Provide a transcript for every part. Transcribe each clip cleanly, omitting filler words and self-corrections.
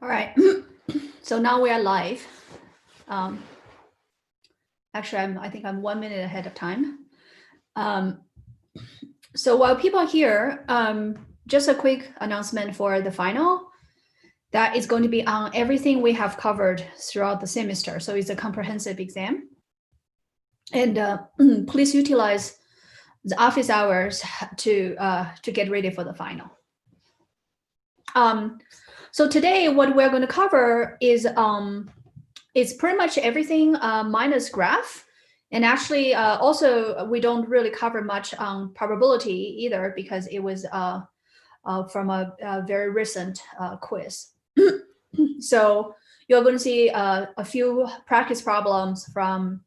All right, so now we are live. Actually, I think I'm 1 minute ahead of time. So while people are here, just a quick announcement for the final. That is going to be on everything we have covered throughout the semester. So it's a comprehensive exam. And please utilize the office hours to get ready for the final. So today, what we're going to cover is pretty much everything minus graph. And actually, also, we don't really cover much on probability either because it was from a very recent quiz. So you're going to see a few practice problems from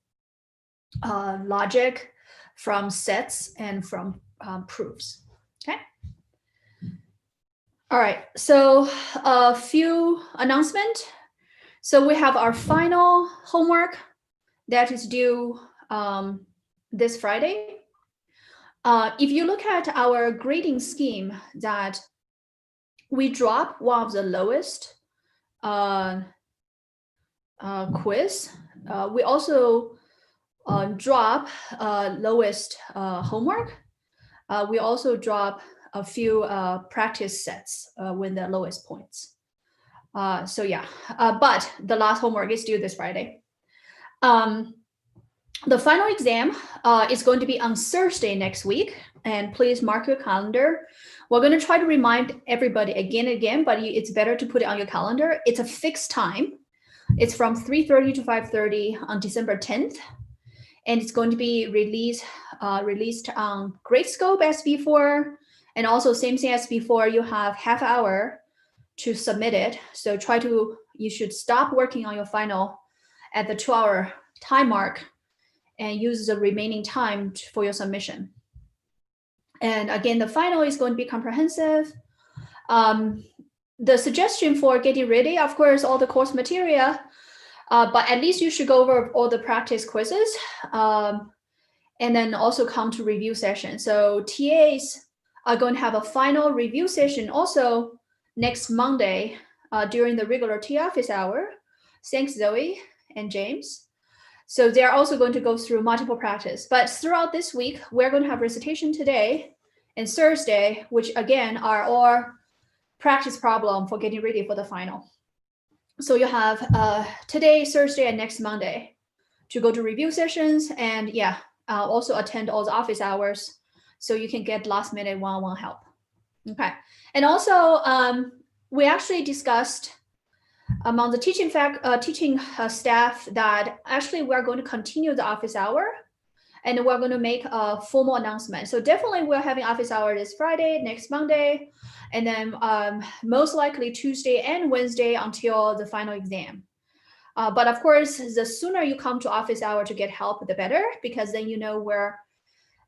logic, from sets, and from proofs. Okay. All right. So a few announcements. So we have our final homework that is due this Friday. If you look at our grading scheme, that we drop one of the lowest quiz. We also drop lowest homework. We also drop a few practice sets with the lowest points. So yeah, but the last homework is due this Friday. The final exam is going to be on Thursday next week, and please mark your calendar. We're going to try to remind everybody again and again, but it's better to put it on your calendar. It's a fixed time. It's from 3:30 to 5:30 on December 10th, and it's going to be released on Gradescope as before, and also same thing as before. You have half hour to submit it. So you should stop working on your final at the 2-hour time mark and use the remaining time for your submission. And again, the final is going to be comprehensive. The suggestion for getting ready, of course, all the course material, but at least you should go over all the practice quizzes and then also come to review session. So TAs are going to have a final review session also next Monday during the regular TA office hour. Thanks, Zoe and James. So they're also going to go through multiple practice. But throughout this week, we're going to have recitation today and Thursday, which again are all practice problem for getting ready for the final. So you have today, Thursday, and next Monday to go to review sessions and also attend all the office hours so you can get last minute one-on-one help. Okay. And also we actually discussed among the teaching staff that actually we're going to continue the office hour and we're going to make a formal announcement. So definitely we're having office hour this Friday, next Monday, and then most likely Tuesday and Wednesday until the final exam. But of course, the sooner you come to office hour to get help, the better, because then you know where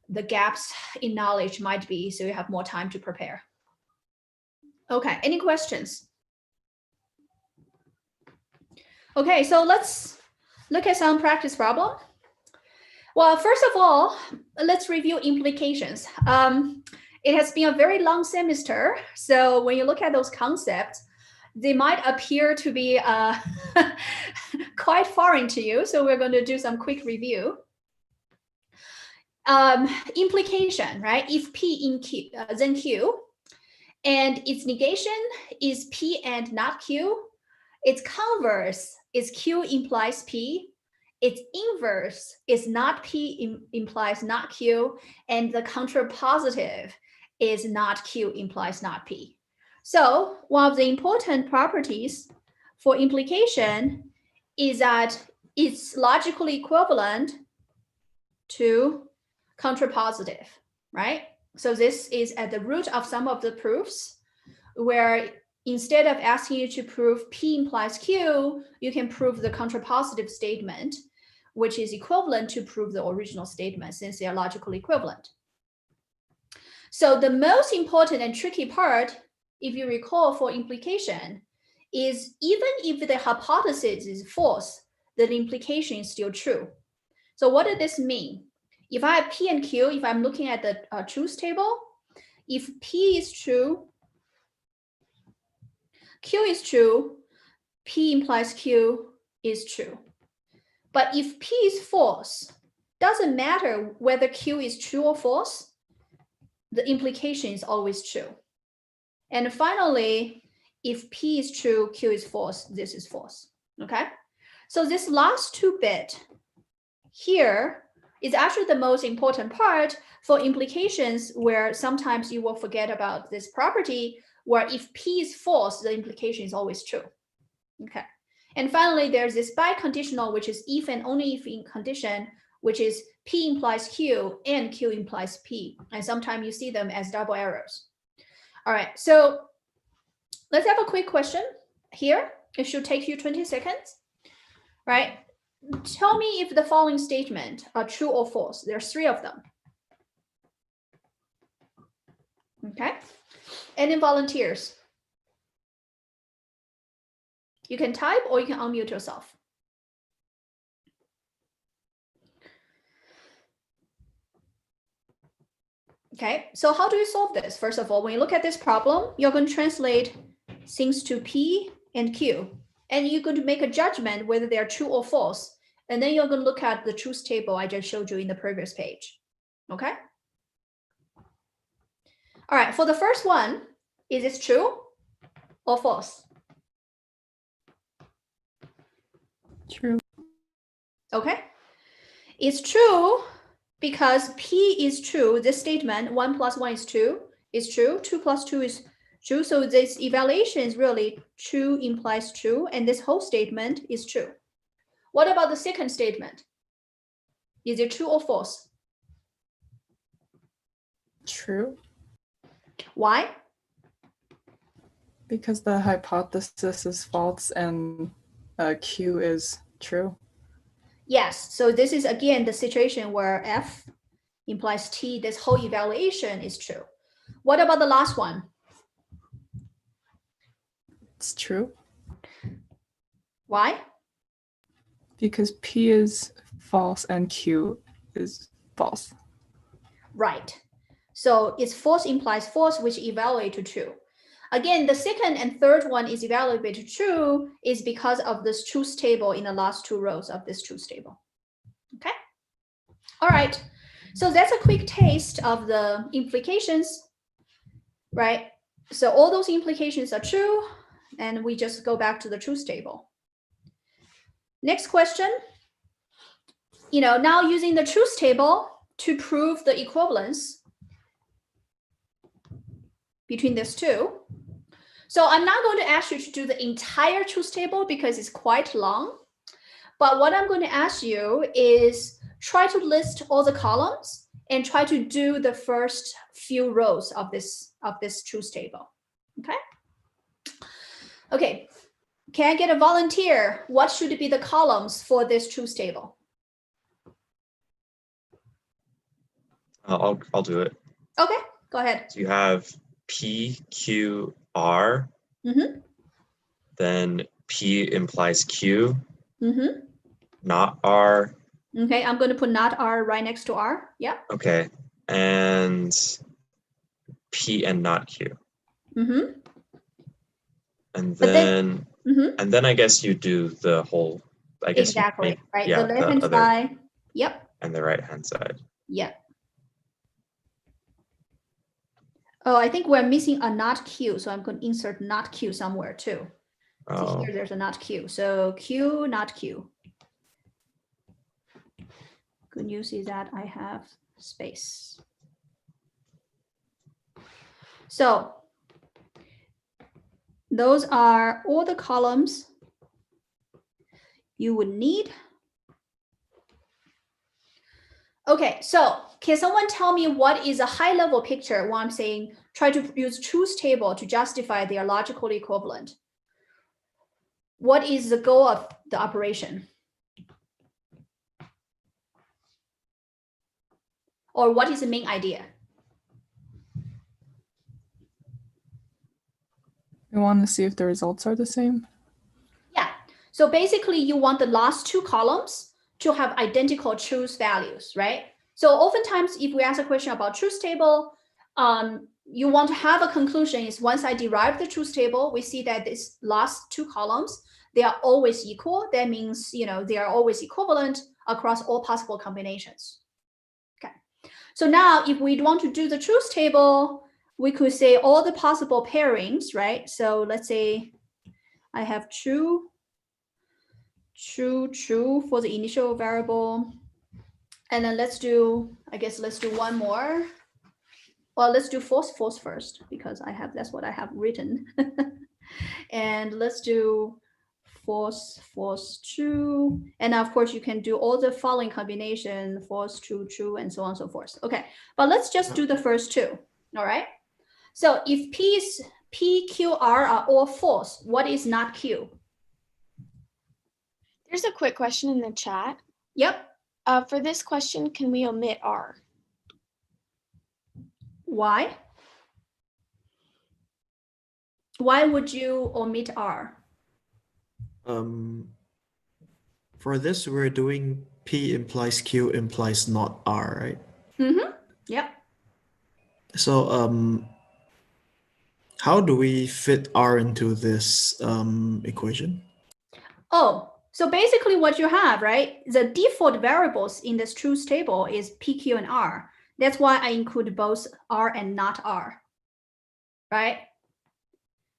the gaps in knowledge might be, so you have more time to prepare. Okay, any questions? Okay, so let's look at some practice problem. Well, first of all, let's review implications. It has been a very long semester, so when you look at those concepts, they might appear to be quite foreign to you, so we're going to do some quick review. Implication, right? If P in Q, then Q, and its negation is P and not Q, its converse is Q implies P, its inverse is not P implies not Q, and the contrapositive is not Q implies not P. So one of the important properties for implication is that it's logically equivalent to contrapositive, right? So this is at the root of some of the proofs where instead of asking you to prove P implies Q, you can prove the contrapositive statement, which is equivalent to prove the original statement since they are logically equivalent. So the most important and tricky part, if you recall for implication, is even if the hypothesis is false, the implication is still true. So what does this mean? If I have P and Q, if I'm looking at the truth table, if P is true, Q is true, P implies Q is true. But if P is false, doesn't matter whether Q is true or false, the implication is always true. And finally, if P is true, Q is false, this is false, okay? So this last 2 bit here is actually the most important part for implications where sometimes you will forget about this property, where if P is false, the implication is always true, okay? And finally, there's this biconditional, which is if and only if in condition, which is P implies Q and Q implies P. And sometimes you see them as double errors. All right, so let's have a quick question here. It should take you 20 seconds, right? Tell me if the following statement are true or false. There's 3 of them. Okay, any volunteers? You can type or you can unmute yourself. Okay, so how do you solve this? First of all, when you look at this problem, you're going to translate things to P and Q, and you're going to make a judgment whether they are true or false. And then you're going to look at the truth table I just showed you in the previous page. Okay. All right, for the first one, is this true or false? True. Okay, it's true because P is true. This statement 1 + 1 is 2 is true. 2 + 2 is true. So this evaluation is really true implies true, and this whole statement is true. What about the second statement? Is it true or false? True. Why? Because the hypothesis is false and Q is true. Yes, so this is again the situation where F implies T, this whole evaluation is true. What about the last one? It's true. Why? Because P is false and Q is false. Right. So it's false implies false, which evaluate to true. Again, the second and third one is evaluated to true is because of this truth table in the last 2 rows of this truth table. Okay. All right. So that's a quick taste of the implications, right? So all those implications are true, and we just go back to the truth table. Next question. Now using the truth table to prove the equivalence between these 2. So I'm not going to ask you to do the entire truth table because it's quite long. But what I'm going to ask you is try to list all the columns and try to do the first few rows of this truth table. Okay. Okay. Can I get a volunteer? What should be the columns for this truth table? I'll do it. Okay, go ahead. So you have P, Q, R. Mm-hmm. Then P implies Q. Mm-hmm. Not R. Okay, I'm going to put not R right next to R. Yeah. Okay. And P and not Q. Mm-hmm. And then I guess you do the whole, I guess. Exactly, right? Yeah, the left-hand side. Yep. And the right-hand side. Yep. Oh, I think we're missing a not Q, so I'm going to insert not Q somewhere too. So here there's a not Q. So Q, not Q. Good news is that I have space. So those are all the columns you would need. Okay, so can someone tell me what is a high-level picture when I'm saying try to use truth table to justify their logical equivalent? What is the goal of the operation? Or what is the main idea? We want to see if the results are the same. Yeah, so basically you want the last 2 columns to have identical truth values, right? So oftentimes if we ask a question about truth table, you want to have a conclusion is once I derive the truth table, we see that these last 2 columns, they are always equal. That means, they are always equivalent across all possible combinations. Okay. So now if we want to do the truth table, we could say all the possible pairings, right? So let's say I have true, true, true for the initial variable. And then let's do one more. Well, let's do false, false first, because that's what I have written. And let's do false, false, true. And of course, you can do all the following combination, false, true, true, and so on and so forth. Okay, but let's just do the first two, all right? So if P, Q, R are all false, what is not Q? There's a quick question in the chat. Yep. For this question, can we omit R? Why? Why would you omit R? For this, we're doing P implies Q implies not R, right? Mm-hmm. Yep. So how do we fit R into this equation? Oh, so basically what you have, right? The default variables in this truth table is P, Q, and R. That's why I include both R and not R, right?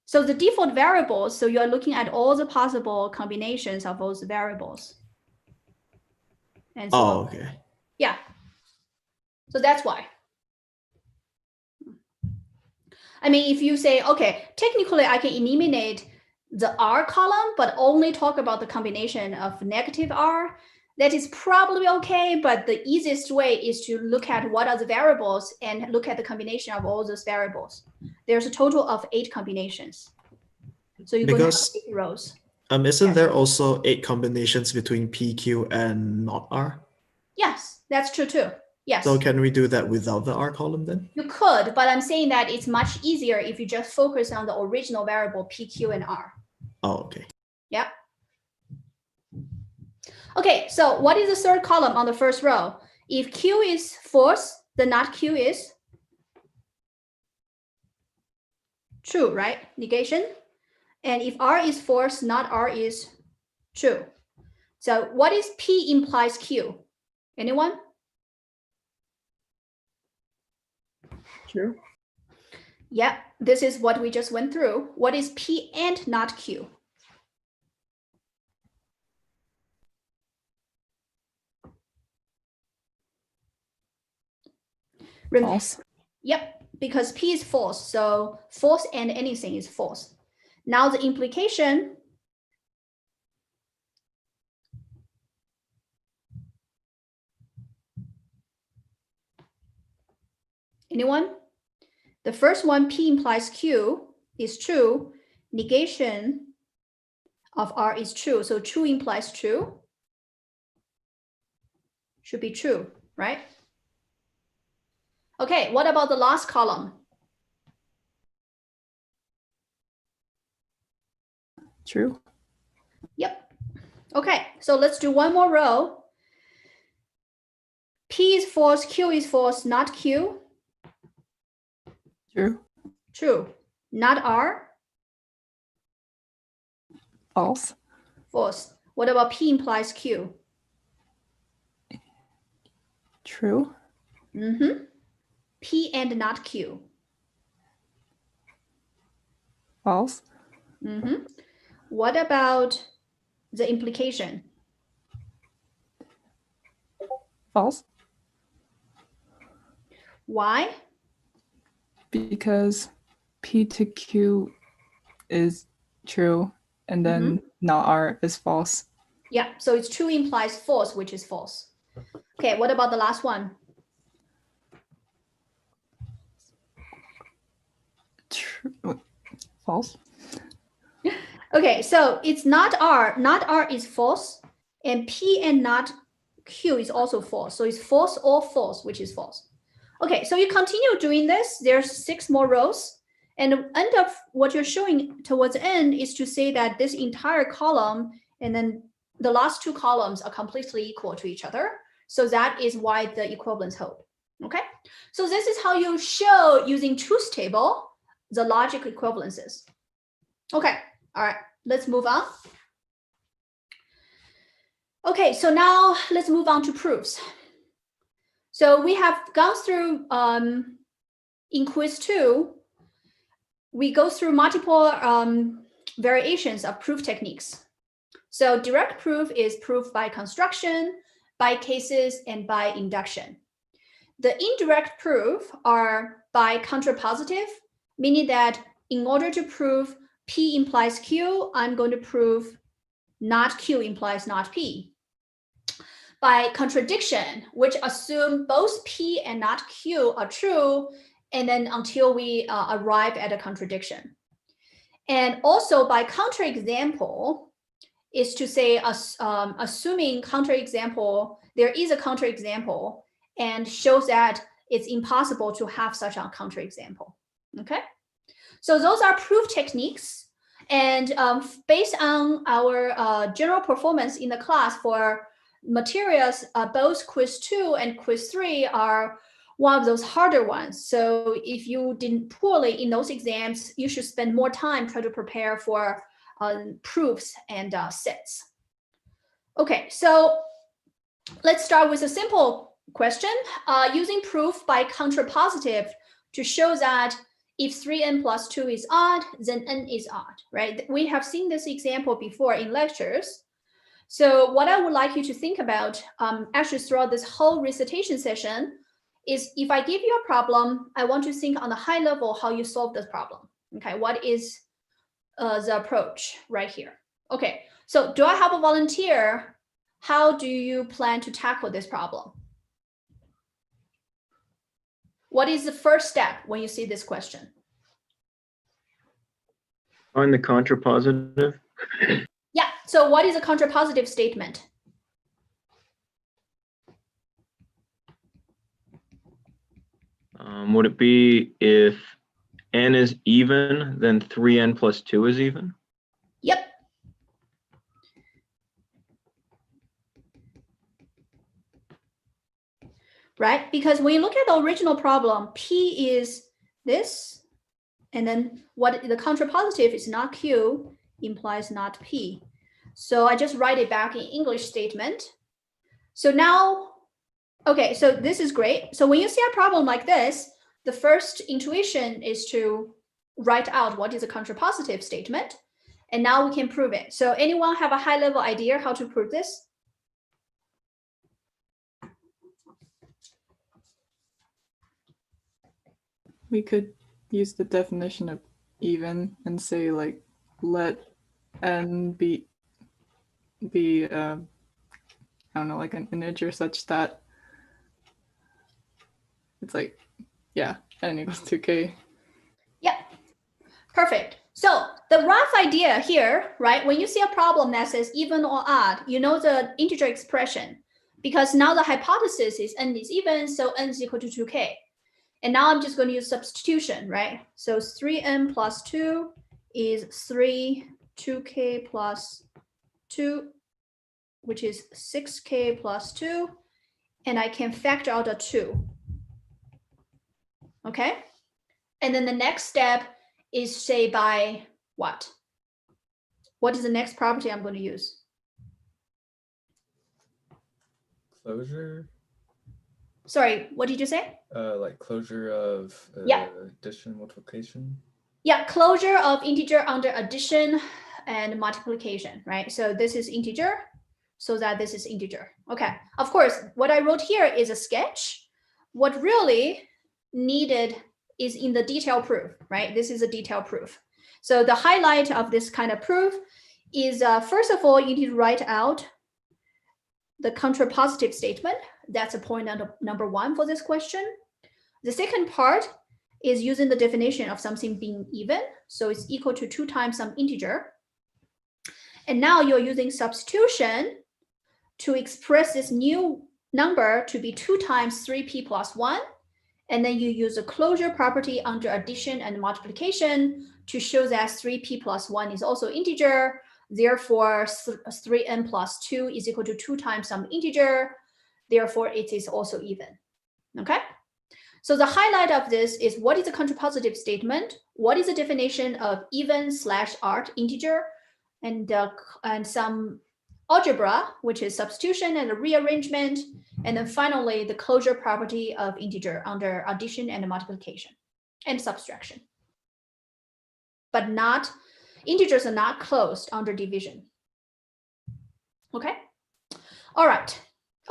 So the default variables, so you're looking at all the possible combinations of those variables. And so, okay. Yeah. So that's why. I mean, if you say, okay, technically I can eliminate the R column, but only talk about the combination of negative R, that is probably okay, but the easiest way is to look at what are the variables and look at the combination of all those variables. There's a total of 8 combinations. So you're going to have 8 rows. Isn't there also 8 combinations between P, Q, and not R? Yes, that's true too. Yes. So can we do that without the R column then? You could, but I'm saying that it's much easier if you just focus on the original variable P, Q, and R. Oh, okay. Yep. Okay, so what is the third column on the first row? If Q is false, the not Q is true, right? Negation. And if R is false, not R is true. So what is P implies Q? Anyone? True. Yep, this is what we just went through. What is P and not Q? False. Yep, because P is false, so false and anything is false. Now the implication, anyone? The first one, P implies Q, is true. Negation of R is true, so true implies true. Should be true, right? Okay, what about the last column? True. Yep. Okay, so let's do one more row. P is false, Q is false, not Q. True. True. Not R. False. False. What about P implies Q? True. Mm-hmm. P and not Q. False. Mm-hmm. What about the implication? False. Why? Because P to Q is true, and then not R is false. Yeah, so it's true implies false, which is false. Okay, what about the last one? True. False. Okay, so it's not R. Not R is false, and P and not Q is also false. So it's false or false, which is false. Okay, so you continue doing this. There's 6 more rows. And the end of what you're showing towards the end is to say that this entire column and then the last 2 columns are completely equal to each other. So that is why the equivalence hold. Okay, so this is how you show using truth table the logic equivalences. Okay, all right, let's move on. Okay, so now let's move on to proofs. So we have gone through, in quiz 2, we go through multiple variations of proof techniques. So direct proof is proof by construction, by cases, and by induction. The indirect proof are by contrapositive, meaning that in order to prove P implies Q, I'm going to prove not Q implies not P. By contradiction, which assume both P and not Q are true, and then until we arrive at a contradiction. And also by counterexample is to say, assuming counterexample, there is a counterexample and shows that it's impossible to have such a counterexample. Okay, so those are proof techniques. And based on our general performance in the class for materials, both quiz 2 and quiz 3 are one of those harder ones. So if you did poorly in those exams, you should spend more time trying to prepare for proofs and sets. Okay, so let's start with a simple question. Using proof by contrapositive to show that if 3n plus 2 is odd, then n is odd, right? We have seen this example before in lectures. So what I would like you to think about actually throughout this whole recitation session is if I give you a problem, I want to think on a high level how you solve this problem. Okay, what is the approach right here? Okay, so do I have a volunteer? How do you plan to tackle this problem? What is the first step when you see this question? On the contrapositive? Yeah, so what is a contrapositive statement? Would it be if n is even, then 3n plus 2 is even? Yep. Right, because when you look at the original problem, P is this, and then what the contrapositive is not Q implies not P. So I just write it back in English statement. So now, okay, so this is great. So when you see a problem like this, the first intuition is to write out what is a contrapositive statement. And now we can prove it. So anyone have a high level idea how to prove this? We could use the definition of even and say like let n be I don't know, like an integer such that it's like, yeah, n equals 2k. Yeah, perfect. So the rough idea here, right, when you see a problem that says even or odd, you know the integer expression, because now the hypothesis is n is even, so n is equal to 2k. And now I'm just going to use substitution, right? So 3n plus 2 is 2k plus 2, which is 6k plus 2. And I can factor out a 2. Okay? And then the next step is say by what? What is the next property I'm going to use? Closure? Sorry, what did you say? Like closure of Yeah. addition, multiplication? Yeah, closure of integer under addition and multiplication, right? So this is integer, so that this is integer. Okay, of course, what I wrote here is a sketch. What really needed is in the detail proof, right? This is a detail proof. So the highlight of this kind of proof is, first of all, you need to write out the contrapositive statement. That's a point number 1 for this question. The second part is using the definition of something being even. So it's equal to 2 times some integer. And now you're using substitution to express this new number to be 2 times 3p plus 1. And then you use a closure property under addition and multiplication to show that 3p plus 1 is also integer. Therefore, 3n plus 2 is equal to 2 times some integer. Therefore, it is also even. Okay? So the highlight of this is what is a contrapositive statement? What is the definition of even /odd integer? And some algebra, which is substitution and rearrangement, and then finally the closure property of integer under addition and multiplication and subtraction. But not, integers are not closed under division. Okay, all right.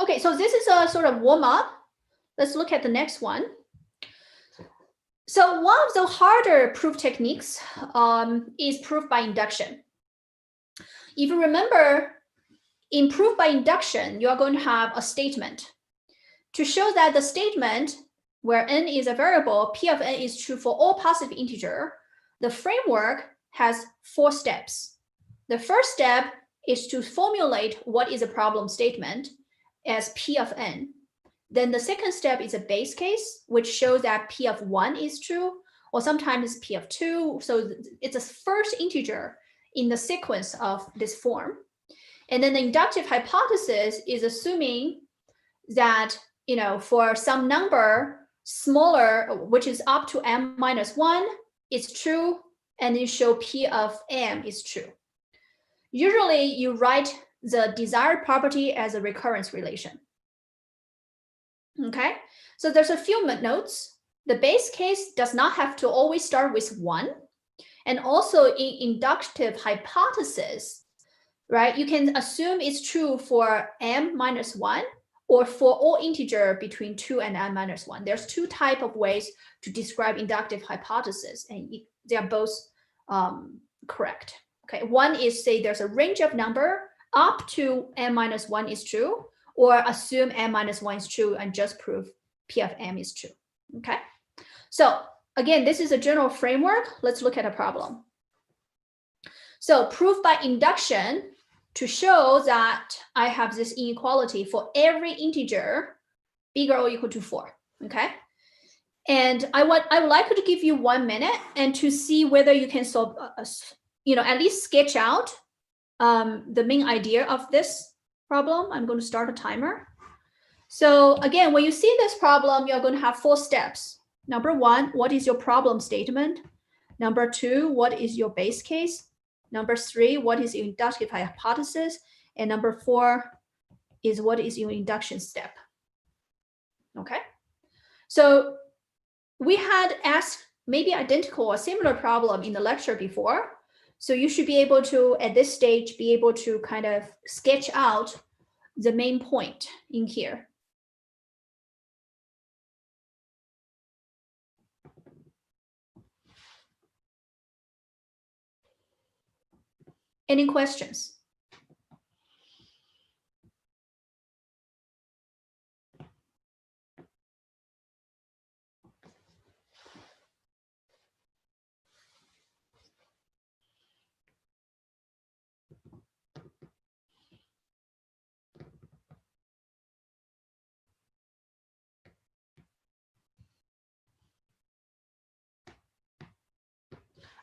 Okay, so this is a sort of warm up. Let's look at the next one. So one of the harder proof techniques is proof by induction. If you remember, in proof by induction, you are going to have a statement. To show that the statement where n is a variable, p of n is true for all positive integer, the framework has 4 steps. The first step is to formulate what is a problem statement as p of n. Then the second step is a base case, which shows that p of 1 is true, or sometimes p of 2. So it's a first integer in the sequence of this form. And then the inductive hypothesis is assuming that, you know, for some number smaller, which is up to m minus 1, it's true, and you show p of m is true. Usually you write the desired property as a recurrence relation. Okay, so there's a few notes. The base case does not have to always start with 1. And also in inductive hypothesis, right, you can assume it's true for m minus 1 or for all integer between 2 and m minus 1. There's 2 types of ways to describe inductive hypothesis, and they are both correct. Okay, one is say there's a range of number up to m minus 1 is true, or assume m minus 1 is true and just prove p of m is true. Okay, so again, this is a general framework. Let's look at a problem. So proof by induction to show that I have this inequality for every integer bigger or equal to 4. Okay, and I would like to give you 1 minute and to see whether you can solve, you know, at least sketch out the main idea of this problem. I'm going to start a timer. So again, when you see this problem, you're going to have 4 steps. Number 1, what is your problem statement? Number 2, what is your base case? Number 3, what is your inductive hypothesis? And number 4 is what is your induction step? Okay, so we had asked maybe identical or similar problem in the lecture before. So you should be able to, at this stage, be able to kind of sketch out the main point in here. Any questions?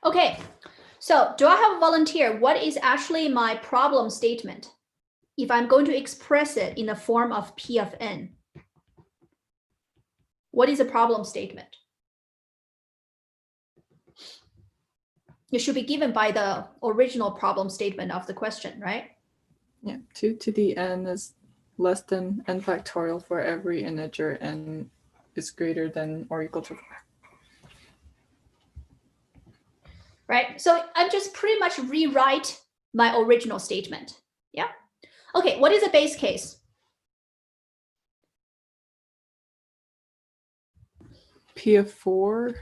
Okay, so do I have a volunteer? What is actually my problem statement if I'm going to express it in the form of p of n? What is a problem statement? It should be given by the original problem statement of the question, right? Yeah, 2 to the n is less than n factorial for every integer n is greater than or equal to 4. Right, so I'm just pretty much rewrite my original statement. Yeah. Okay, what is a base case? P of 4.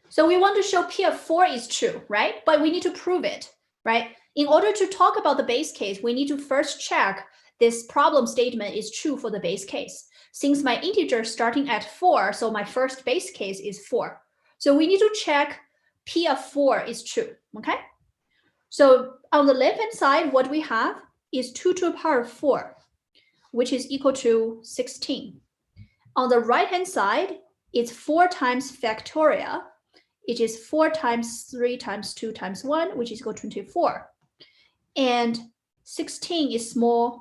So we want to show p of 4 is true, right? But we need to prove it, right? In order to talk about the base case, we need to first check this problem statement is true for the base case. Since my integer starting at 4, so my first base case is 4. So we need to check p of 4 is true, okay? So on the left-hand side, what we have is 2 to the power of 4, which is equal to 16. On the right-hand side, it's 4 times factorial, which is 4 times 3 times 2 times 1, which is equal to 24. And 16 is smaller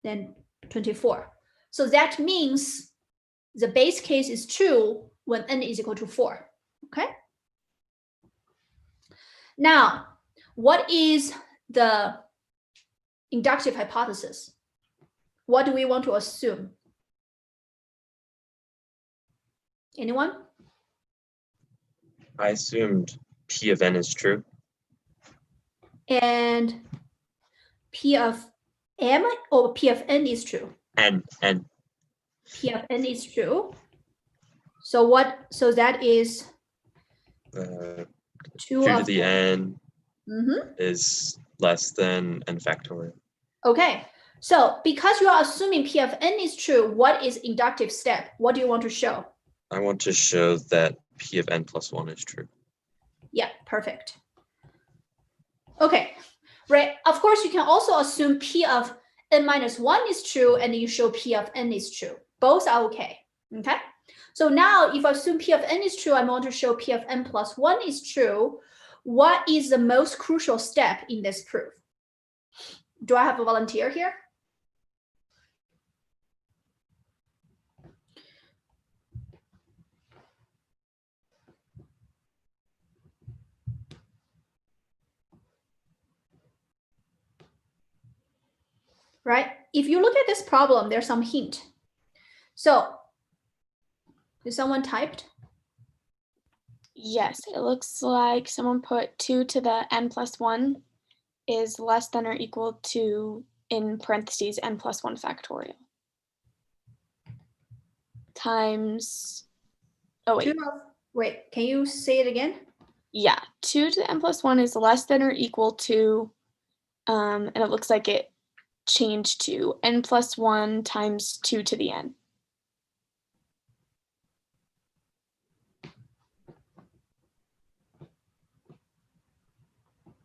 than 24. So that means the base case is true when n is equal to 4. Okay. Now, what is the inductive hypothesis? What do we want to assume? Anyone? I assumed P of n is true. And P of m or P of n is true? N. P of n is true. So what? So that is 2 2 to of the n Mhm. is less than n factorial. Okay. So because you are assuming P of n is true, what is inductive step? What do you want to show? I want to show that P of n plus 1 is true. Yeah, perfect. Okay, right. Of course, you can also assume P of n minus 1 is true, and you show P of n is true. Both are okay. Okay. So now, if I assume P of n is true, I want to show P of n plus 1 is true. What is the most crucial step in this proof? Do I have a volunteer here? Right? If you look at this problem, there's some hint. So, did someone typed? Yes, it looks like someone put 2 to the n plus 1 is less than or equal to, in parentheses, n plus 1 factorial. Times, oh wait, Wait, can you say it again? yeah, 2 to the n plus 1 is less than or equal to, and it looks like it changed to n plus 1 times 2 to the n.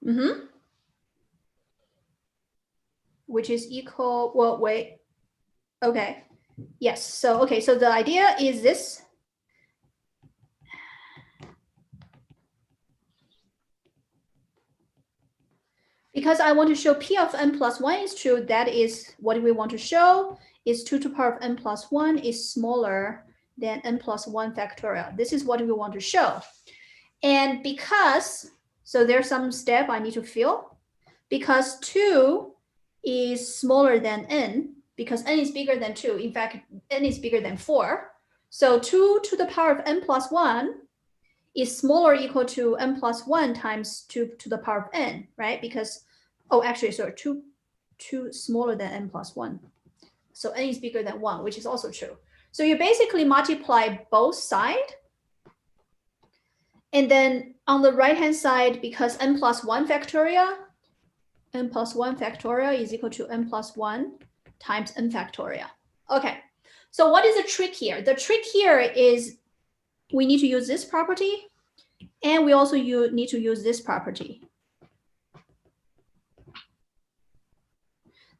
Mm-hmm. Which is equal, well, wait. Okay. Yes. So, okay. So the idea is this. Because I want to show P of n plus 1 is true, that is what we want to show is 2 to the power of n plus 1 is smaller than n plus 1 factorial. This is what we want to show. And because, so there's some step I need to fill. Because 2 is smaller than n, because n is bigger than 2. In fact, n is bigger than 4. So 2 to the power of n plus 1 is smaller or equal to n plus 1 times 2 to the power of n, right? Because, oh, actually, sorry, 2 smaller than n plus 1. So n is bigger than 1, which is also true. So you basically multiply both sides. And then on the right-hand side, because n plus 1 factorial is equal to n plus 1 times n factorial. Okay, so what is the trick here? The trick here is we need to use this property, and we also need to use this property.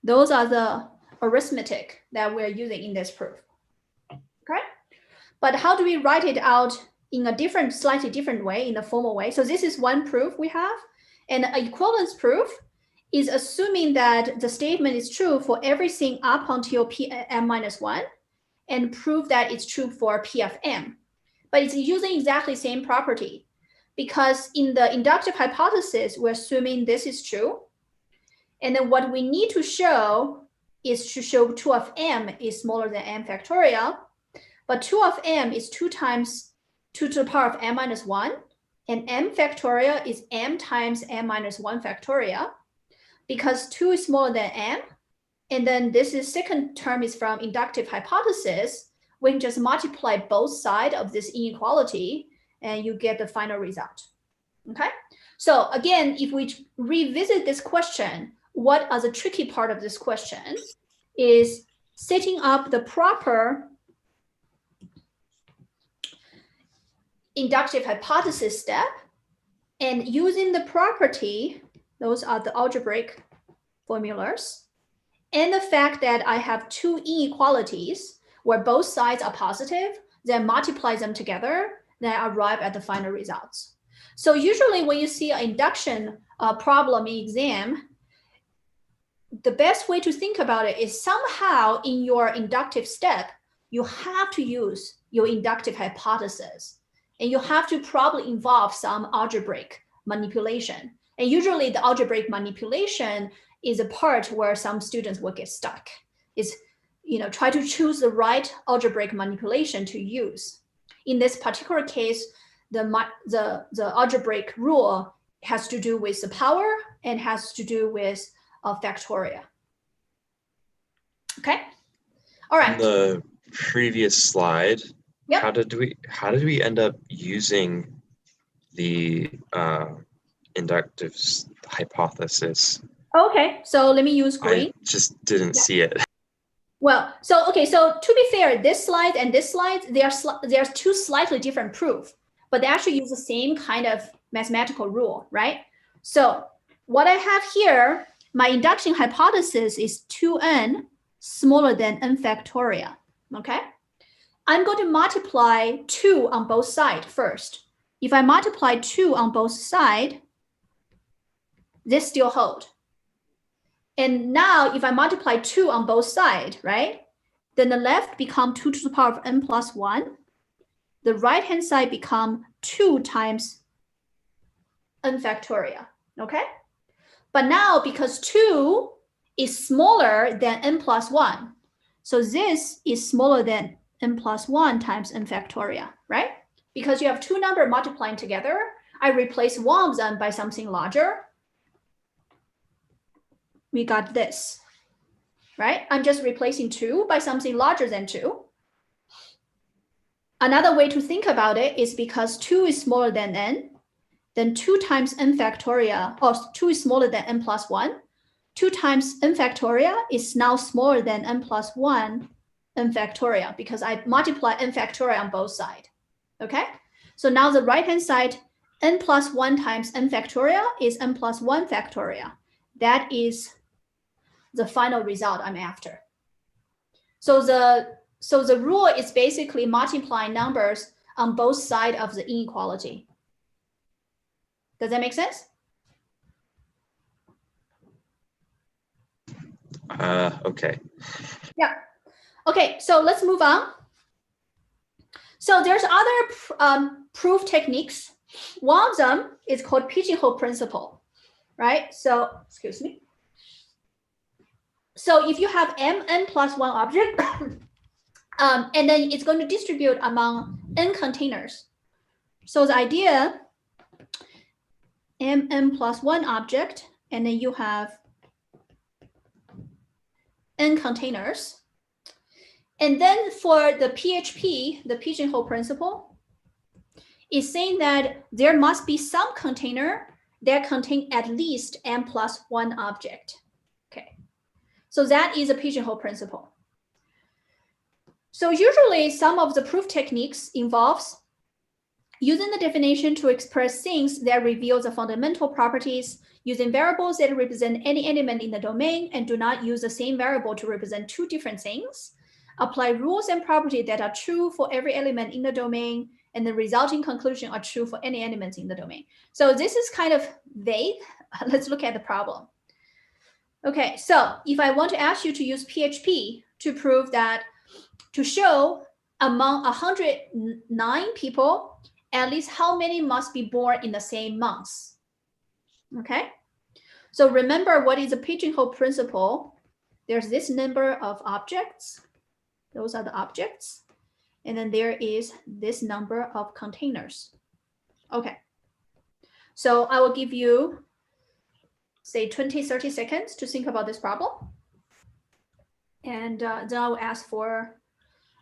Those are the arithmetic that we're using in this proof. Okay, but how do we write it out in a slightly different way, in a formal way? So this is one proof we have, and an equivalence proof is assuming that the statement is true for everything up until P m minus 1, and prove that it's true for P of m. But it's using exactly the same property, because in the inductive hypothesis, we're assuming this is true. And then what we need to show is to show 2 of m is smaller than m factorial. But 2 of m is 2 times 2 to the power of m minus 1. And m factorial is m times m minus 1 factorial. Because 2 is smaller than m. And then this is second term is from inductive hypothesis. We can just multiply both sides of this inequality, and you get the final result. Okay? So again, if we revisit this question, what are the tricky part of this question is setting up the proper inductive hypothesis step and using the property, those are the algebraic formulas, and the fact that I have two inequalities where both sides are positive, then multiply them together, then I arrive at the final results. So usually when you see an induction problem in exam, the best way to think about it is somehow in your inductive step, you have to use your inductive hypothesis. And you have to probably involve some algebraic manipulation. And usually the algebraic manipulation is a part where some students will get stuck. Is, try to choose the right algebraic manipulation to use. In this particular case, the algebraic rule has to do with the power and has to do with factorial. Okay. All right. On the previous slide, yep. how did we end up using the inductive hypothesis? Okay, so let me use green. I just didn't see it. Well, so to be fair, this slide and this slide, they are two slightly different proofs, but they actually use the same kind of mathematical rule, right? So what I have here, my induction hypothesis is 2n smaller than n factorial, okay? I'm going to multiply 2 on both sides first. If I multiply 2 on both sides, this still holds. And now if I multiply 2 on both sides, right, then the left become 2 to the power of n plus 1. The right-hand side become 2 times n factorial, okay? But now because 2 is smaller than n plus 1, so this is smaller than n plus 1 times n factorial, right? Because you have two numbers multiplying together, I replace one of them by something larger. We got this, right? I'm just replacing 2 by something larger than 2. Another way to think about it is because 2 is smaller than n, then 2 times n factorial, or 2 is smaller than n plus 1. 2 times n factorial is now smaller than n plus 1 n factorial because I multiply n factorial on both sides, okay? So now the right-hand side, n plus 1 times n factorial is n plus 1 factorial. That is the final result I'm after. So the rule is basically multiplying numbers on both sides of the inequality. Does that make sense? Okay. Yeah. Okay, so let's move on. So there's other proof techniques. One of them is called pigeonhole principle, right? So, excuse me. So if you have mn plus 1 object, and then it's going to distribute among n containers. So the idea, mn plus 1 object, and then you have n containers. And then for the PHP, the pigeonhole principle, is saying that there must be some container that contain at least n plus 1 object. Okay, so that is a pigeonhole principle. So usually some of the proof techniques involves using the definition to express things that reveal the fundamental properties, using variables that represent any element in the domain and do not use the same variable to represent two different things, apply rules and properties that are true for every element in the domain, and the resulting conclusion are true for any elements in the domain. So this is kind of vague. Let's look at the problem. Okay, so if I want to ask you to use PHP to prove that, to show among 109 people, at least how many must be born in the same months. Okay, so remember what is a pigeonhole principle. There's this number of objects. Those are the objects. And then there is this number of containers. Okay, so I will give you, say, 20, 30 seconds to think about this problem. And then I will ask for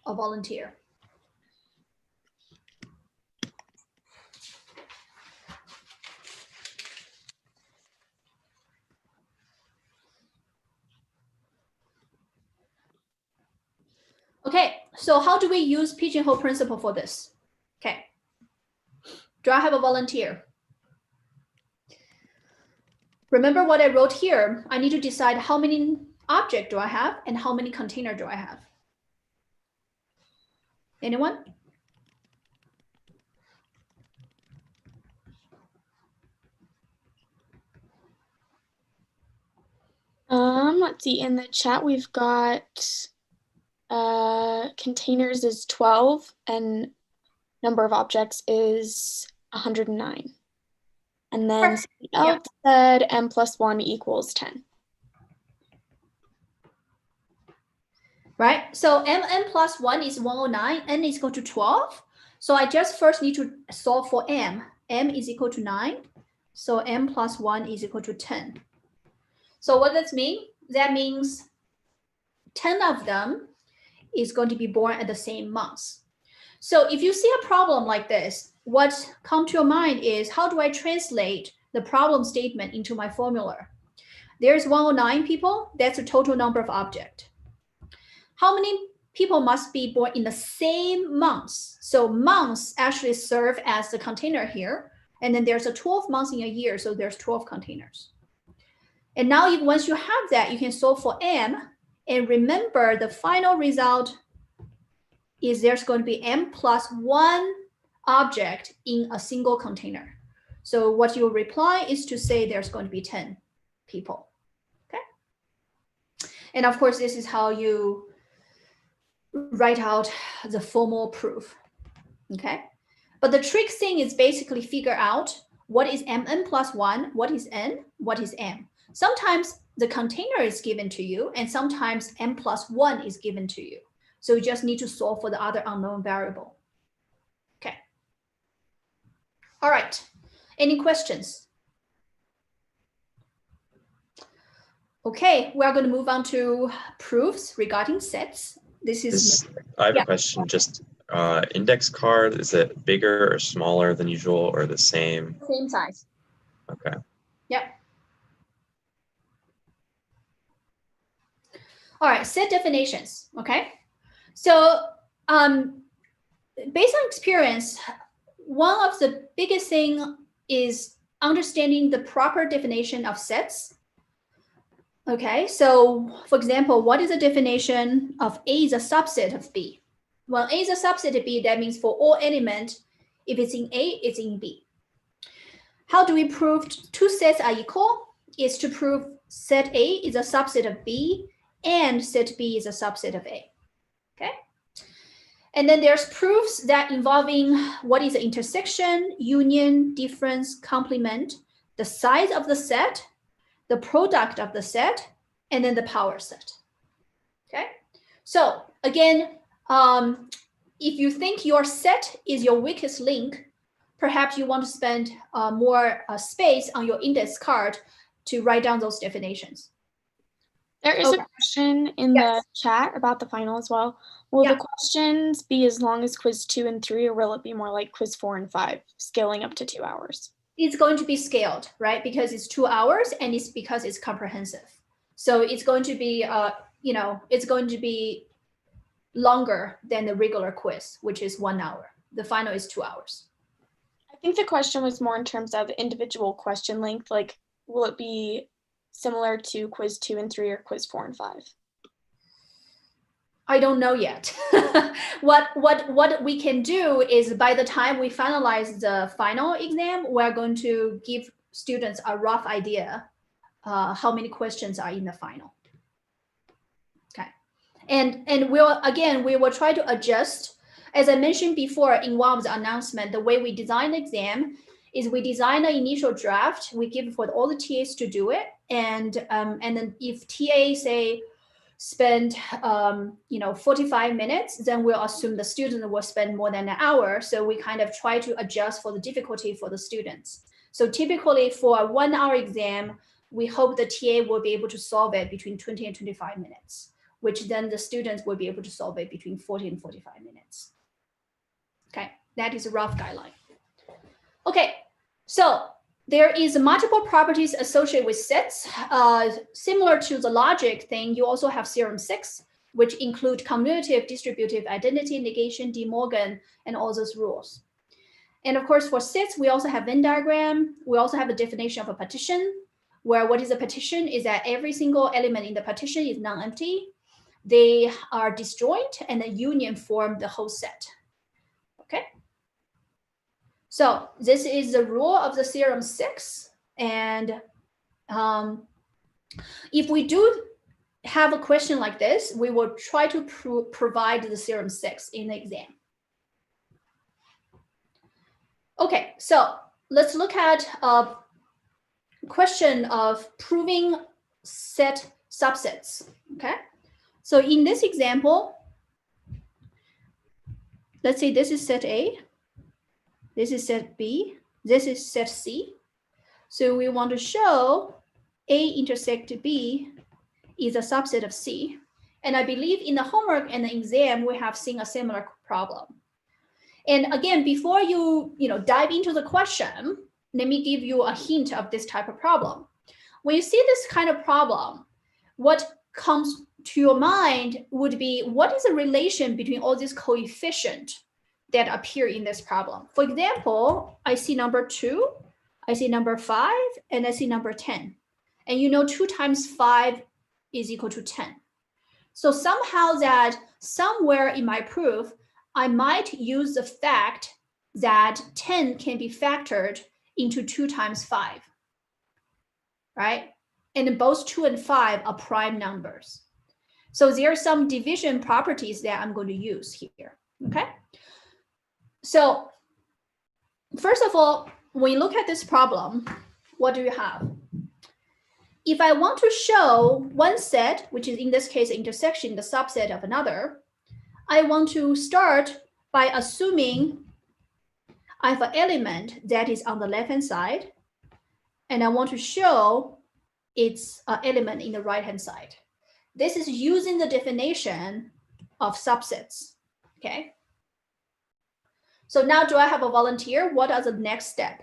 a volunteer. Okay, so how do we use pigeonhole principle for this? Okay, do I have a volunteer? Remember what I wrote here. I need to decide how many objects do I have and how many containers do I have. Anyone? Let's see, in the chat we've got containers is 12 and number of objects is 109. And then somebody Yeah. else said n plus 1 equals 10. Right? So mn plus 1 is 109, n is equal to 12. So I just first need to solve for m. m is equal to 9. So m plus 1 is equal to 10. So what does that mean? That means 10 of them is going to be born at the same month. So if you see a problem like this, what comes to your mind is, how do I translate the problem statement into my formula? There's 109 people. That's the total number of objects. How many people must be born in the same month? So months actually serve as the container here. And then there's a 12 months in a year. So there's 12 containers. And now once you have that, you can solve for m. And remember, the final result is there's going to be m plus 1 object in a single container. So what you'll reply is to say there's going to be 10 people. Okay. And of course, this is how you write out the formal proof. Okay. But the trick thing is basically figure out what is mn plus 1, what is n, what is m. Sometimes the container is given to you, and sometimes m plus 1 is given to you. So you just need to solve for the other unknown variable. Okay. All right. Any questions? Okay, we are going to move on to proofs regarding sets. I have a question. Just index card, is it bigger or smaller than usual or the same? Same size. Okay. Yep. All right, set definitions. Okay. So based on experience, one of the biggest thing is understanding the proper definition of sets. Okay, so for example, what is the definition of A is a subset of B? Well, A is a subset of B, that means for all elements, if it's in A, it's in B. How do we prove two sets are equal? Is to prove set A is a subset of B and set B is a subset of A. Okay. And then there's proofs that involving what is the intersection, union, difference, complement, the size of the set, the product of the set, and then the power set. Okay. So again, if you think your set is your weakest link, perhaps you want to spend more space on your index card to write down those definitions. There is a question in the chat about the final as well. Will the questions be as long as quiz 2 and 3, or will it be more like quiz 4 and 5, scaling up to 2 hours? It's going to be scaled, right? Because it's 2 hours and it's because it's comprehensive. So it's going to be, it's going to be longer than the regular quiz, which is 1 hour. The final is 2 hours. I think the question was more in terms of individual question length. Like, will it be similar to quiz 2 and 3 or quiz 4 and 5? I don't know yet. What we can do is, by the time we finalize the final exam, we're going to give students a rough idea how many questions are in the final. Okay, and we will try to adjust. As I mentioned before in one of the announcement, the way we design the exam is we design an initial draft. We give for all the TAs to do it, and then if TA say spend 45 minutes, then we'll assume the student will spend more than an hour. So we kind of try to adjust for the difficulty for the students. So typically for a 1 hour exam, we hope the TA will be able to solve it between 20 and 25 minutes, which then the students will be able to solve it between 40 and 45 minutes. Okay, that is a rough guideline. Okay, so there is multiple properties associated with sets. Similar to the logic thing, you also have theorem 6, which include commutative, distributive, identity, negation, De Morgan, and all those rules. And of course, for sets, we also have Venn diagram. We also have a definition of a partition, where what is a partition is that every single element in the partition is non-empty. They are disjoint, and the union form the whole set. Okay. So this is the rule of the theorem 6. And if we do have a question like this, we will try to provide the theorem 6 in the exam. Okay, so let's look at a question of proving set subsets. Okay, so in this example, let's say this is set A, this is set B, this is set C. So we want to show A intersect B is a subset of C. And I believe in the homework and the exam, we have seen a similar problem. And again, before you dive into the question, let me give you a hint of this type of problem. When you see this kind of problem, what comes to your mind would be, what is the relation between all these coefficients that appear in this problem? For example, I see number 2, I see number 5, and I see number 10. And 2 times 5 is equal to 10. So somehow that somewhere in my proof, I might use the fact that 10 can be factored into 2 times 5, right? And both 2 and 5 are prime numbers. So there are some division properties that I'm going to use here, okay? So first of all, when you look at this problem, what do you have? If I want to show one set, which is in this case intersection, the subset of another, I want to start by assuming I have an element that is on the left-hand side, and I want to show its element in the right-hand side. This is using the definition of subsets, okay? So now do I have a volunteer? What are the next step?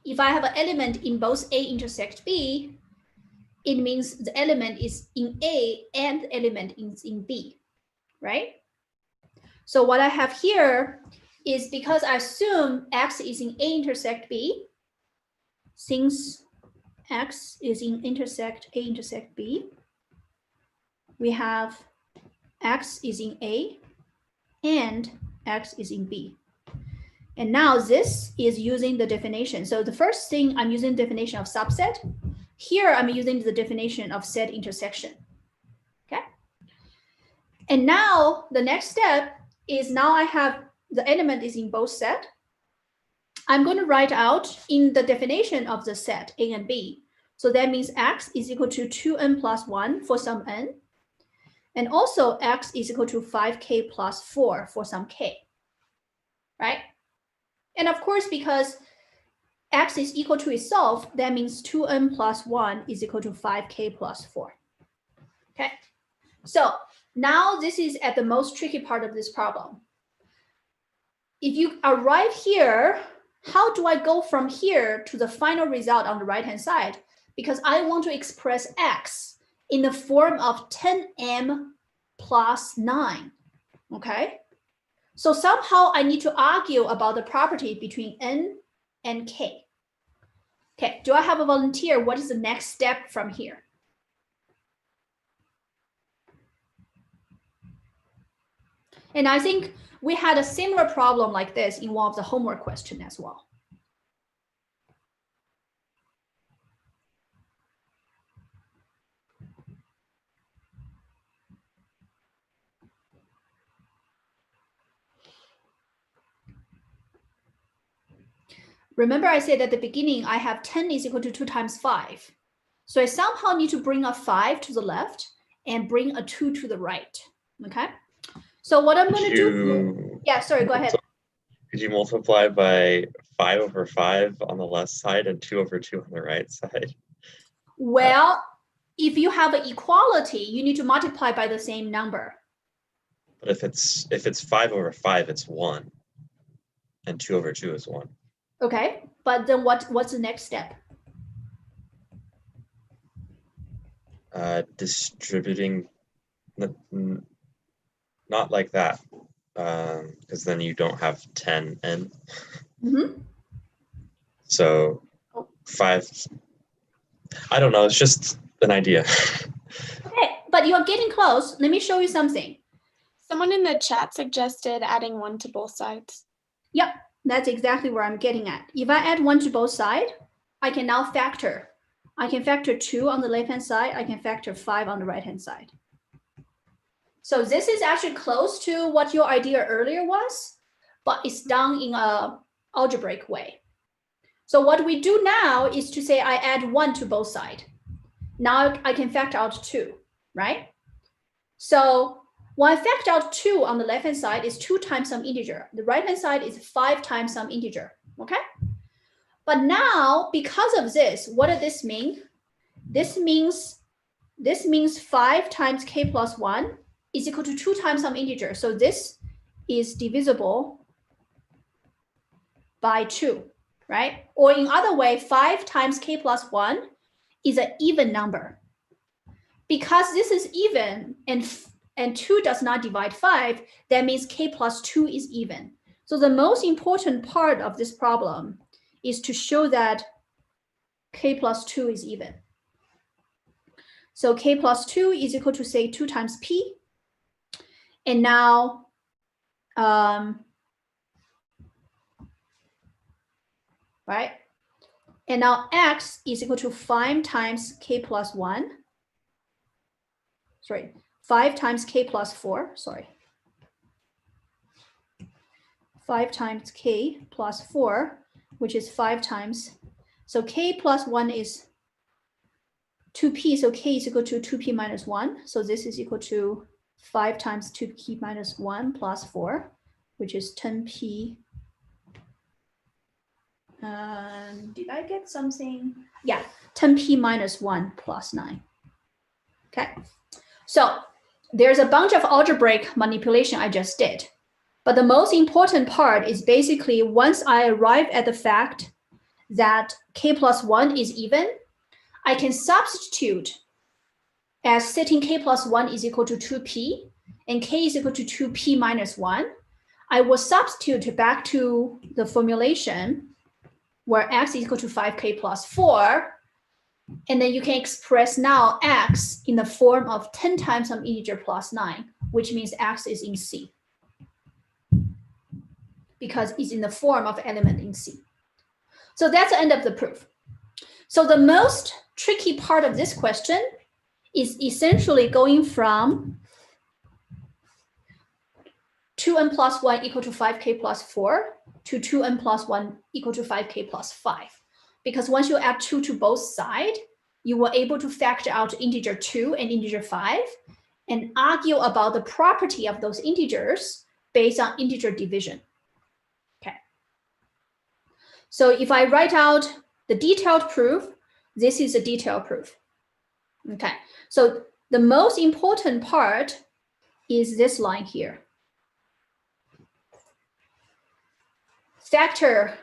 If I have an element in both A intersect B, it means the element is in A and the element is in B, right? So what I have here is, because I assume X is in A intersect B, since X is in intersect A intersect B, we have X is in A and X is in B. And now this is using the definition. So the first thing, I'm using definition of subset. Here I'm using the definition of set intersection, okay? And now the next step is, now I have the element is in both set. I'm going to write out in the definition of the set A and B. So that means X is equal to 2n plus 1 for some n. And also X is equal to 5k plus 4 for some k, right? And of course, because X is equal to itself, that means 2n plus 1 is equal to 5k plus 4. Okay, so now this is at the most tricky part of this problem. If you arrive here, how do I go from here to the final result on the right-hand side? Because I want to express X in the form of 10m plus 9, okay? So somehow I need to argue about the property between n and k. Okay, do I have a volunteer? What is the next step from here? And I think we had a similar problem like this in one of the homework questions as well. Remember I said at the beginning, I have 10 is equal to 2 times 5. So I somehow need to bring a 5 to the left and bring a 2 to the right, okay? So what I'm going to do, yeah, sorry, go ahead. Could you multiply by 5 over 5 on the left side and 2 over 2 on the right side? Well, if you have an equality, you need to multiply by the same number. But if it's 5 over 5, it's 1. And 2 over 2 is 1. Okay, but then what's the next step? Distributing, not like that, because then you don't have 10n. Mm-hmm. So 5, I don't know, it's just an idea. Okay, but you're getting close. Let me show you something. Someone in the chat suggested adding 1 to both sides. Yep, that's exactly where I'm getting at. If I add 1 to both sides, I can now factor. I can factor 2 on the left-hand side. I can factor 5 on the right-hand side. So this is actually close to what your idea earlier was, but it's done in a algebraic way. So what we do now is to say I add 1 to both sides. Now I can factor out 2, right? So when I factor out 2 on the left-hand side is 2 times some integer. The right-hand side is 5 times some integer, okay? But now, because of this, what does this mean? This means 5 times k plus 1 is equal to 2 times some integer. So this is divisible by 2, right? Or in other way, 5 times k plus 1 is an even number. Because this is even and 2 does not divide 5, that means k plus 2 is even. So the most important part of this problem is to show that k plus 2 is even. So k plus 2 is equal to, say, 2 times p. And now, right? And now x is equal to 5 times k plus 1. Sorry, 5 times k plus 4, sorry. 5 times k plus 4, which is 5 times. So k plus 1 is 2p, so k is equal to 2p minus 1. So this is equal to 5 times 2p minus 1 plus 4, which is 10p. Did I get something? Yeah, 10p minus 1 plus 9. Okay, so there's a bunch of algebraic manipulation I just did. But the most important part is basically once I arrive at the fact that k plus 1 is even, I can substitute as setting k plus 1 is equal to 2p and k is equal to 2p minus 1. I will substitute back to the formulation where x is equal to 5k plus 4. And then you can express now x in the form of 10 times some integer plus 9, which means x is in C, because it's in the form of element in C. So that's the end of the proof. So the most tricky part of this question is essentially going from 2n plus 1 equal to 5k plus 4 to 2n plus 1 equal to 5k plus 5. Because once you add 2 to both sides, you were able to factor out integer 2 and integer 5 and argue about the property of those integers based on integer division. Okay. So if I write out the detailed proof, this is a detailed proof. Okay. So the most important part is this line here. Factor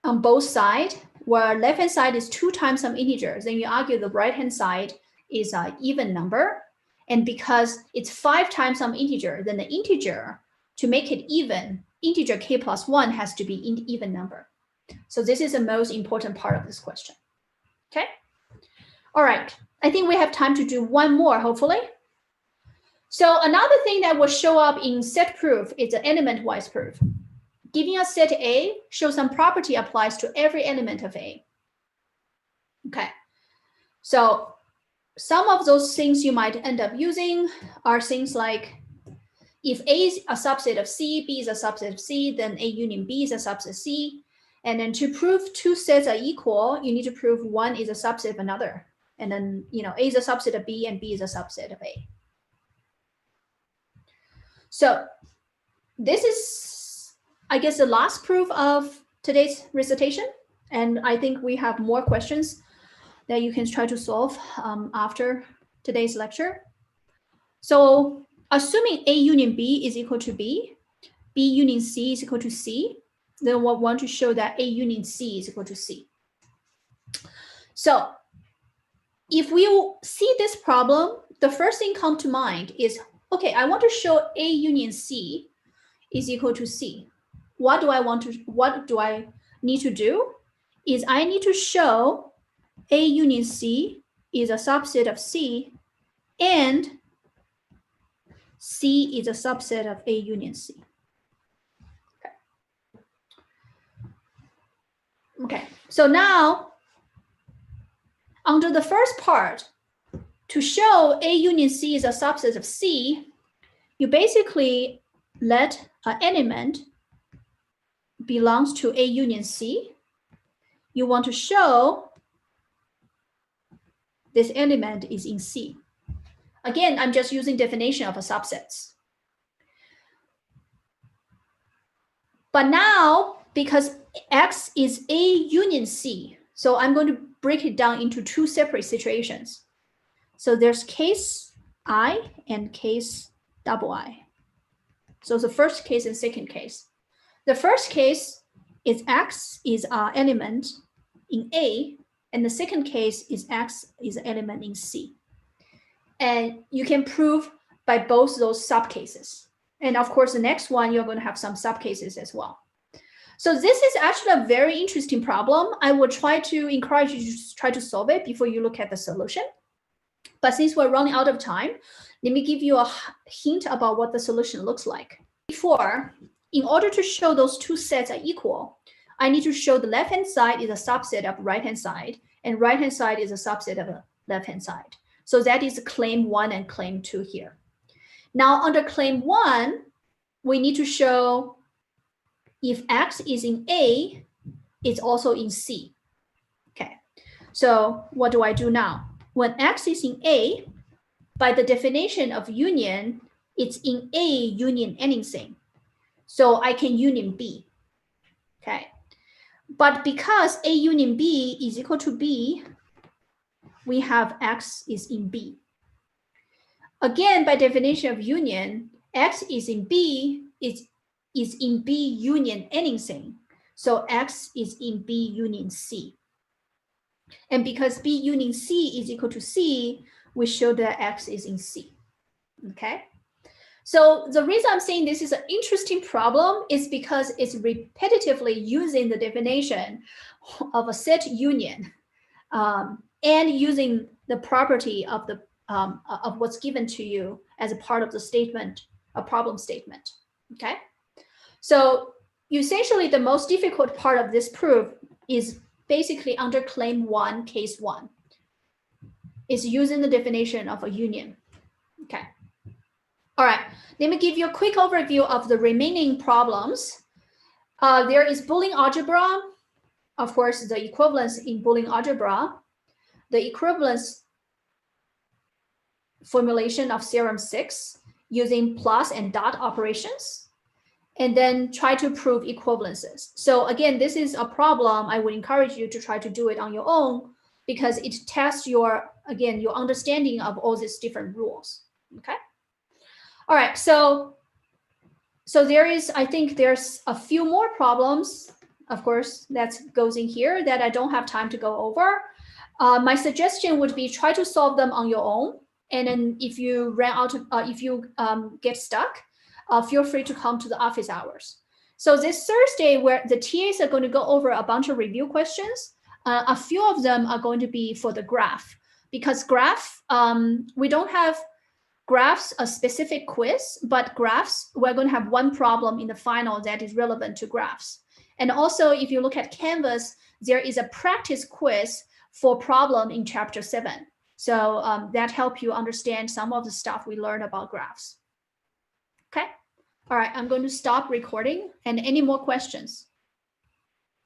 on both sides, where left-hand side is 2 times some integers, then you argue the right-hand side is an even number. And because it's 5 times some integer, then the integer, to make it even, integer k plus 1 has to be an even number. So this is the most important part of this question. Okay? All right. I think we have time to do one more, hopefully. So another thing that will show up in set proof is the element-wise proof. Giving a set A, show some property applies to every element of A. Okay, so some of those things you might end up using are things like if A is a subset of C, B is a subset of C, then A union B is a subset of C. And then to prove 2 sets are equal, you need to prove 1 is a subset of another. And then, A is a subset of B and B is a subset of A. So this is, I guess, the last proof of today's recitation. And I think we have more questions that you can try to solve after today's lecture. So assuming A union B is equal to B, B union C is equal to C, then we want to show that A union C is equal to C. So if we see this problem, the first thing come to mind is, okay, I want to show A union C is equal to C. What do I need to do? Is I need to show A union C is a subset of C and C is a subset of A union C. Okay, so now under the first part, to show A union C is a subset of C, you basically let an element belongs to A union C. You want to show this element is in C. Again, I'm just using definition of a subsets. But now, because X is A union C, so I'm going to break it down into two separate situations. So there's case I and case I. So the first case and second case. The first case is X is an element in A, and the second case is X is an element in C. And you can prove by both those subcases. And of course, the next one, you're going to have some subcases as well. So this is actually a very interesting problem. I will try to encourage you to try to solve it before you look at the solution. But since we're running out of time, let me give you a hint about what the solution looks like. Before, in order to show those two sets are equal, I need to show the left-hand side is a subset of right-hand side, and right-hand side is a subset of the left-hand side. So that is claim 1 and claim 2 here. Now, under claim 1, we need to show if X is in A, it's also in C. Okay, so what do I do now? When X is in A, by the definition of union, it's in A union anything. So I can union B. Okay, but because A union B is equal to B, we have X is in B. Again, by definition of union, X is in B is in B union anything. So X is in B union C. And because B union C is equal to C, we show that X is in C. Okay. So the reason I'm saying this is an interesting problem is because it's repetitively using the definition of a set union and using the property of the of what's given to you as a part of the statement, a problem statement. Okay. So essentially, the most difficult part of this proof is basically under claim 1, case 1. It's using the definition of a union. Okay. All right. Let me give you a quick overview of the remaining problems. There is Boolean algebra. Of course, the equivalence in Boolean algebra, the equivalence formulation of theorem 6 using plus and dot operations, and then try to prove equivalences. So again, this is a problem I would encourage you to try to do it on your own because it tests your, again, your understanding of all these different rules, okay? All right, so there is, I think there's a few more problems, of course, that goes in here that I don't have time to go over. My suggestion would be try to solve them on your own. And then if you ran out of, if you get stuck, feel free to come to the office hours. So this Thursday, where the TAs are going to go over a bunch of review questions, a few of them are going to be for the graph. Because graph, we don't have graphs, a specific quiz, but graphs, we're going to have one problem in the final that is relevant to graphs. And also, if you look at Canvas, there is a practice quiz for problem in chapter 7. So that helps you understand some of the stuff we learned about graphs. Okay. All right, I'm going to stop recording. And any more questions?